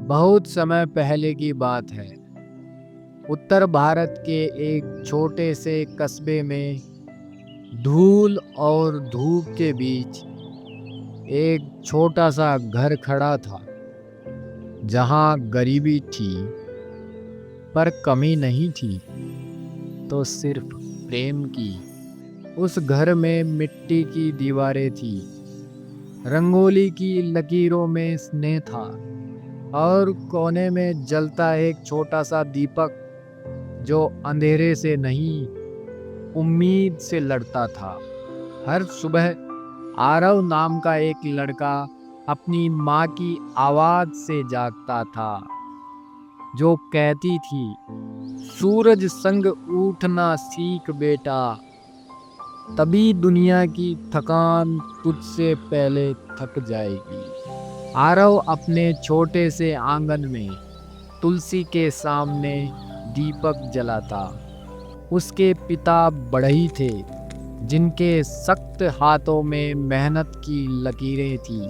बहुत समय पहले की बात है। उत्तर भारत के एक छोटे से कस्बे में धूल और धूप के बीच एक छोटा सा घर खड़ा था, जहाँ गरीबी थी पर कमी नहीं थी, तो सिर्फ प्रेम की। उस घर में मिट्टी की दीवारें थी, रंगोली की लकीरों में स्नेह था और कोने में जलता एक छोटा सा दीपक जो अंधेरे से नहीं, उम्मीद से लड़ता था। हर सुबह आरव नाम का एक लड़का अपनी माँ की आवाज से जागता था, जो कहती थी, सूरज संग उठना सीख बेटा, तभी दुनिया की थकान तुझसे पहले थक जाएगी। आरव अपने छोटे से आंगन में तुलसी के सामने दीपक जलाता। उसके पिता बढ़ई थे, जिनके सख्त हाथों में मेहनत की लकीरें थी,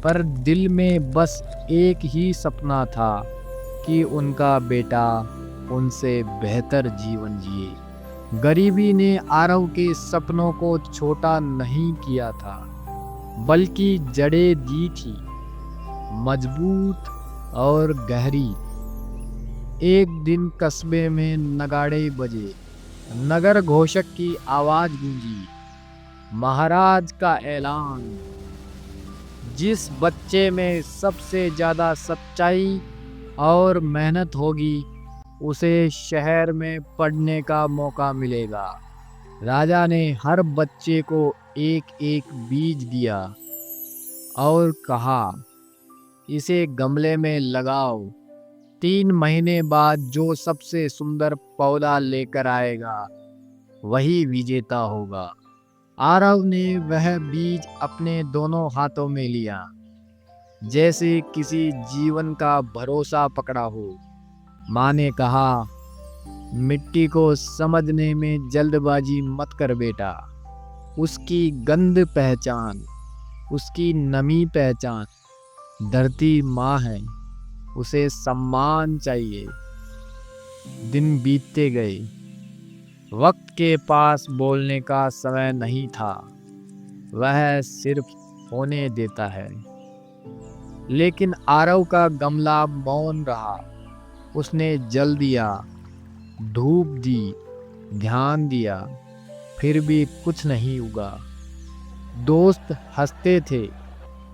पर दिल में बस एक ही सपना था कि उनका बेटा उनसे बेहतर जीवन जिए। गरीबी ने आरव के सपनों को छोटा नहीं किया था, बल्कि जड़ें दी थी, मजबूत और गहरी। एक दिन कस्बे में नगाड़े बजे, नगर घोषक की आवाज गूंजी, महाराज का ऐलान, जिस बच्चे में सबसे ज्यादा सच्चाई और मेहनत होगी, उसे शहर में पढ़ने का मौका मिलेगा। राजा ने हर बच्चे को एक एक बीज दिया और कहा, इसे गमले में लगाओ। 3 महीने बाद जो सबसे सुंदर पौधा लेकर आएगा, वही विजेता होगा। आरव ने वह बीज अपने दोनों हाथों में लिया, जैसे किसी जीवन का भरोसा पकड़ा हो। माँ ने कहा, मिट्टी को समझने में जल्दबाजी मत कर बेटा, उसकी गंध पहचान, उसकी नमी पहचान। धरती माँ है, उसे सम्मान चाहिए। दिन बीतते गए, वक्त के पास बोलने का समय नहीं था, वह सिर्फ होने देता है। लेकिन आरव का गमला मौन रहा। उसने जल दिया, धूप दी, ध्यान दिया, फिर भी कुछ नहीं उगा। दोस्त हंसते थे,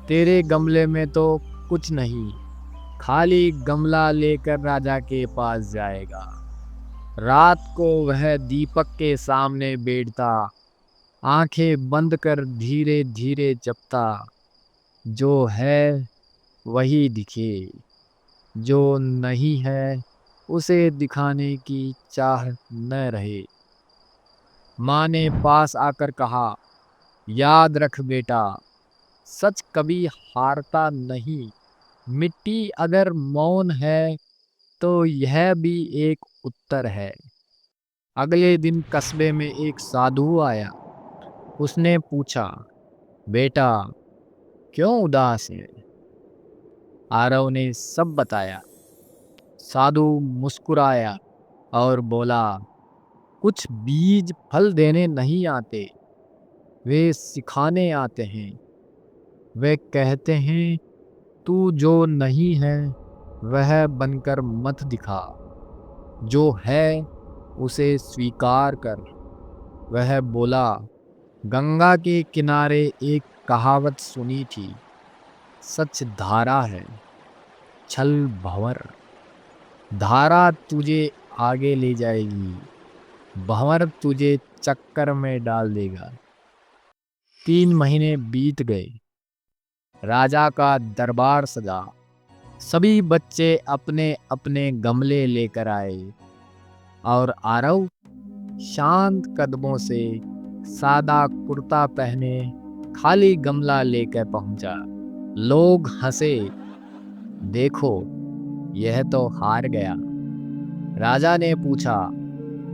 तेरे गमले में तो कुछ नहीं, खाली गमला लेकर राजा के पास जाएगा। रात को वह दीपक के सामने बैठता, आंखें बंद कर धीरे धीरे जपता, जो है वही दिखे, जो नहीं है उसे दिखाने की चाह न रहे। माँ ने पास आकर कहा, याद रख बेटा, सच कभी हारता नहीं। मिट्टी अगर मौन है, तो यह भी एक उत्तर है। अगले दिन कस्बे में एक साधु आया। उसने पूछा, बेटा क्यों उदास है? आरव ने सब बताया। साधु मुस्कुराया और बोला, कुछ बीज फल देने नहीं आते, वे सिखाने आते हैं। वे कहते हैं, तू जो नहीं है वह बनकर मत दिखा, जो है उसे स्वीकार कर। वह बोला, गंगा के किनारे एक कहावत सुनी थी, सच धारा है, छल भंवर। धारा तुझे आगे ले जाएगी, भंवर तुझे चक्कर में डाल देगा। 3 महीने बीत गए। राजा का दरबार सजा। सभी बच्चे अपने अपने गमले लेकर आए और आरव शांत कदमों से, सादा कुर्ता पहने, खाली गमला लेकर पहुंचा। लोग हंसे, देखो यह तो हार गया। राजा ने पूछा,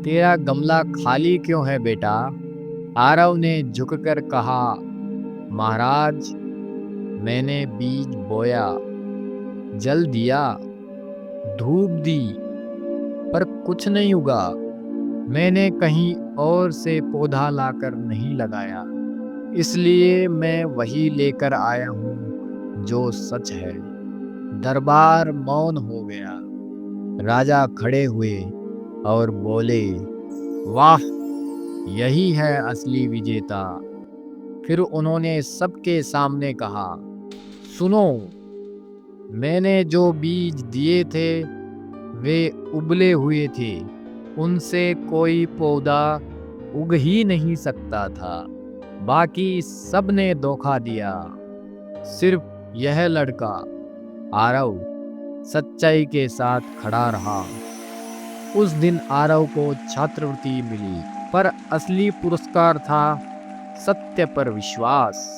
तेरा गमला खाली क्यों है बेटा? आरव ने झुककर कहा, महाराज, मैंने बीज बोया, जल दिया, धूप दी, पर कुछ नहीं उगा। मैंने कहीं और से पौधा लाकर नहीं लगाया, इसलिए मैं वही लेकर आया हूँ जो सच है। दरबार मौन हो गया। राजा खड़े हुए और बोले, वाह, यही है असली विजेता। फिर उन्होंने सबके सामने कहा, सुनो, मैंने जो बीज दिए थे वे उबले हुए थे, उनसे कोई पौधा उग ही नहीं सकता था। बाकी सब ने धोखा दिया, सिर्फ यह लड़का आरव सच्चाई के साथ खड़ा रहा। उस दिन आरव को छात्रवृत्ति मिली, पर असली पुरस्कार था सत्य पर विश्वास।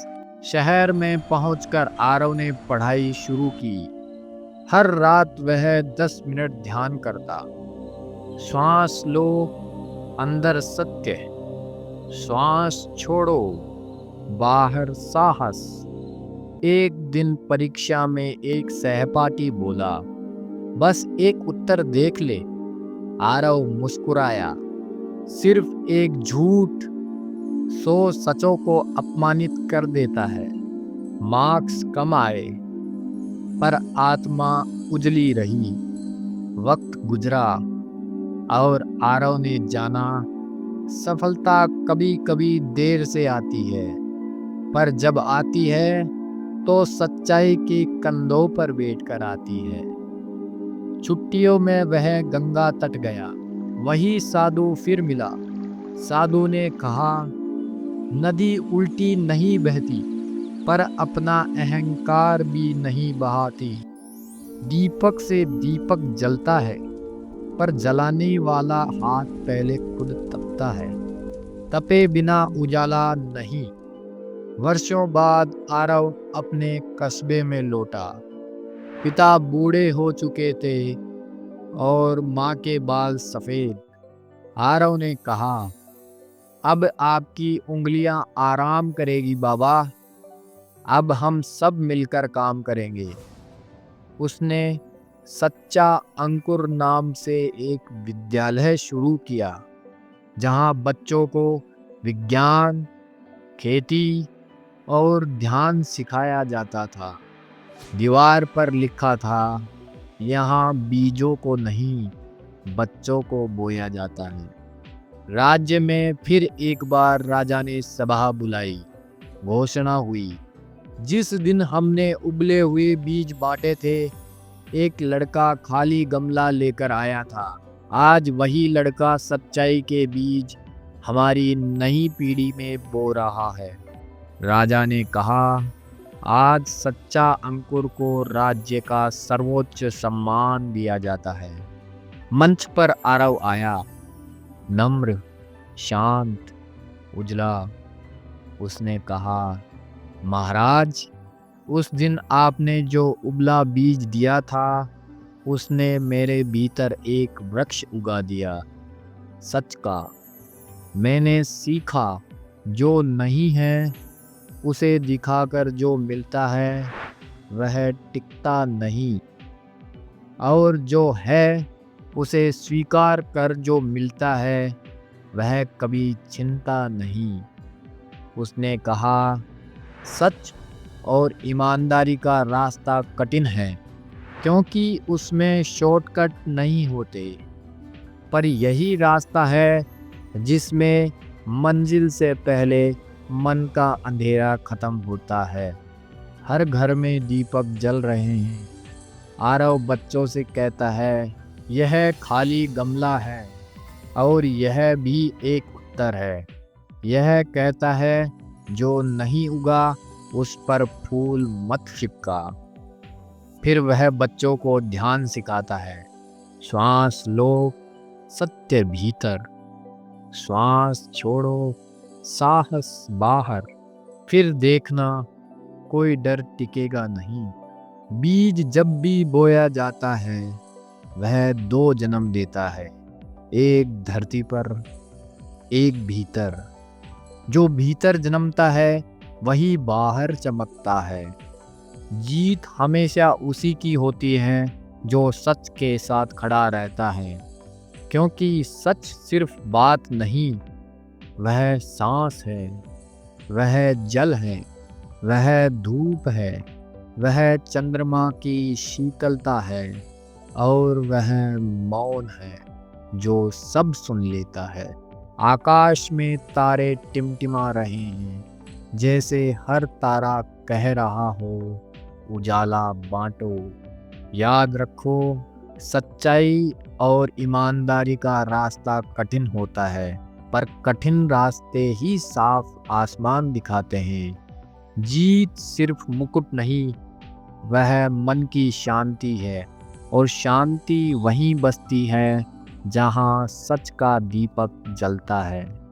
शहर में पहुंचकर आरव ने पढ़ाई शुरू की। हर रात वह 10 मिनट ध्यान करता। श्वास लो, अंदर सत्य, श्वास छोड़ो, बाहर साहस। एक दिन परीक्षा में एक सहपाठी बोला, बस एक उत्तर देख ले। आरव मुस्कुराया, सिर्फ एक झूठ 100 सचों को अपमानित कर देता है। मार्क्स कम आए, पर आत्मा उजली रही। वक्त गुजरा और आरव ने जाना, सफलता कभी कभी देर से आती है, पर जब आती है तो सच्चाई के कंधों पर बैठकर आती है। छुट्टियों में वह गंगा तट गया। वही साधु फिर मिला। साधु ने कहा, नदी उल्टी नहीं बहती, पर अपना अहंकार भी नहीं बहाती। दीपक से दीपक जलता है, पर जलाने वाला हाथ पहले खुद तपता है। तपे बिना उजाला नहीं। वर्षों बाद आरव अपने कस्बे में लौटा। पिता बूढ़े हो चुके थे और माँ के बाल सफेद। आरव ने कहा, अब आपकी उंगलियां आराम करेगी बाबा, अब हम सब मिलकर काम करेंगे। उसने सच्चा अंकुर नाम से एक विद्यालय शुरू किया, जहां बच्चों को विज्ञान, खेती और ध्यान सिखाया जाता था। दीवार पर लिखा था, यहाँ बीजों को नहीं, बच्चों को बोया जाता है। राज्य में फिर एक बार राजा ने सभा बुलाई। घोषणा हुई, जिस दिन हमने उबले हुए बीज बांटे थे, एक लड़का खाली गमला लेकर आया था। आज वही लड़का सच्चाई के बीज हमारी नई पीढ़ी में बो रहा है। राजा ने कहा, आज सच्चा अंकुर को राज्य का सर्वोच्च सम्मान दिया जाता है। मंच पर आरव आया, नम्र, शांत, उजला। उसने कहा, महाराज, उस दिन आपने जो उबला बीज दिया था, उसने मेरे भीतर एक वृक्ष उगा दिया, सच का। मैंने सीखा, जो नहीं है उसे दिखाकर जो मिलता है वह टिकता नहीं, और जो है उसे स्वीकार कर जो मिलता है वह कभी छिनता नहीं। उसने कहा, सच और ईमानदारी का रास्ता कठिन है, क्योंकि उसमें शॉर्टकट नहीं होते, पर यही रास्ता है जिसमें मंजिल से पहले मन का अंधेरा खत्म होता है। हर घर में दीपक जल रहे हैं। आरव बच्चों से कहता है, यह खाली गमला है और यह भी एक उत्तर है। यह कहता है, जो नहीं उगा उस पर फूल मत चिपका। फिर वह बच्चों को ध्यान सिखाता है। श्वास लो, सत्य भीतर, श्वास छोड़ो, साहस बाहर। फिर देखना, कोई डर टिकेगा नहीं। बीज जब भी बोया जाता है वह 2 जन्म देता है, एक धरती पर, एक भीतर। जो भीतर जन्मता है वही बाहर चमकता है। जीत हमेशा उसी की होती है जो सच के साथ खड़ा रहता है, क्योंकि सच सिर्फ बात नहीं, वह सांस है, वह जल है, वह धूप है, वह चंद्रमा की शीतलता है और वह मौन है जो सब सुन लेता है। आकाश में तारे टिमटिमा रहे हैं, जैसे हर तारा कह रहा हो, उजाला बांटो। याद रखो, सच्चाई और ईमानदारी का रास्ता कठिन होता है, पर कठिन रास्ते ही साफ आसमान दिखाते हैं। जीत सिर्फ मुकुट नहीं, वह मन की शांति है, और शांति वहीं बसती है जहाँ सच का दीपक जलता है।